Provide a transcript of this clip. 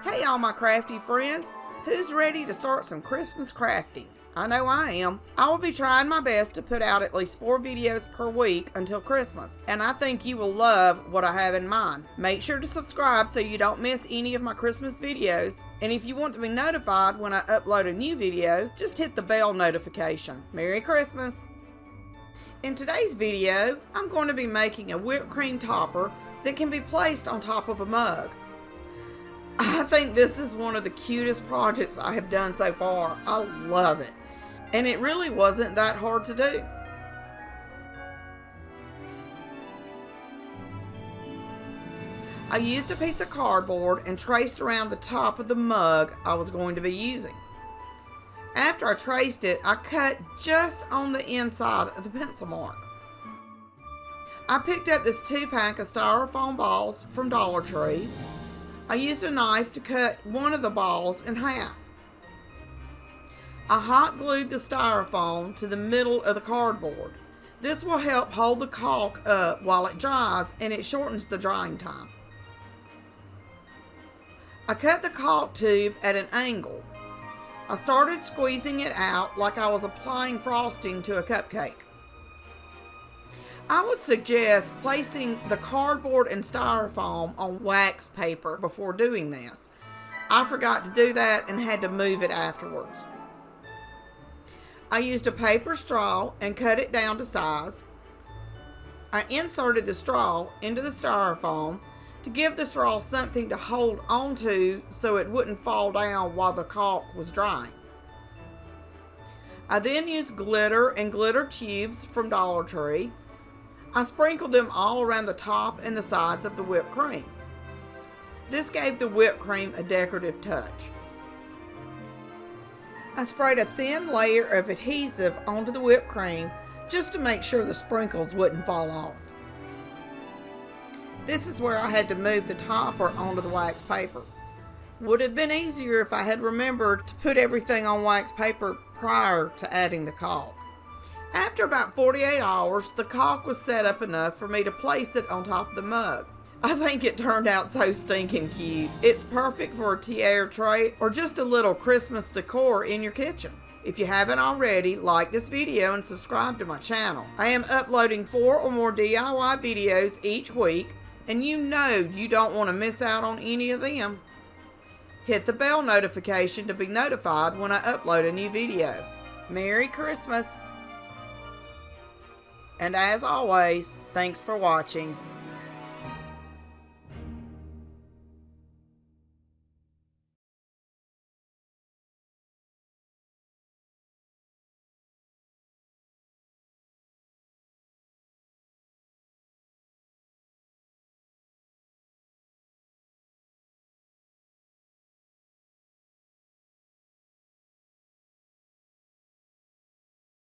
Hey all my crafty friends, who's ready to start some Christmas crafting? I know I am. I will be trying my best to put out at least 4 videos per week until Christmas, and I think you will love what I have in mind. Make sure to subscribe so you don't miss any of my Christmas videos, and if you want to be notified when I upload a new video, just hit the bell notification. Merry Christmas! In today's video, I'm going to be making a whipped cream topper that can be placed on top of a mug. I think this is one of the cutest projects I have done so far. I love it. And it really wasn't that hard to do. I used a piece of cardboard and traced around the top of the mug I was going to be using. After I traced it, I cut just on the inside of the pencil mark. I picked up this 2-pack of styrofoam balls from Dollar Tree. I used a knife to cut one of the balls in half. I hot glued the styrofoam to the middle of the cardboard. This will help hold the caulk up while it dries, and it shortens the drying time. I cut the caulk tube at an angle. I started squeezing it out like I was applying frosting to a cupcake. I would suggest placing the cardboard and styrofoam on wax paper before doing this. I forgot to do that and had to move it afterwards. I used a paper straw and cut it down to size. I inserted the straw into the styrofoam to give the straw something to hold onto so it wouldn't fall down while the caulk was drying. I then used glitter and glitter tubes from Dollar Tree. I sprinkled them all around the top and the sides of the whipped cream. This gave the whipped cream a decorative touch. I sprayed a thin layer of adhesive onto the whipped cream just to make sure the sprinkles wouldn't fall off. This is where I had to move the topper onto the wax paper. Would have been easier if I had remembered to put everything on wax paper prior to adding the caulk. After about 48 hours, the caulk was set up enough for me to place it on top of the mug. I think it turned out so stinking cute. It's perfect for a tiara tray or just a little Christmas decor in your kitchen. If you haven't already, like this video and subscribe to my channel. I am uploading 4 or more DIY videos each week, and you know you don't want to miss out on any of them. Hit the bell notification to be notified when I upload a new video. Merry Christmas! And as always, thanks for watching.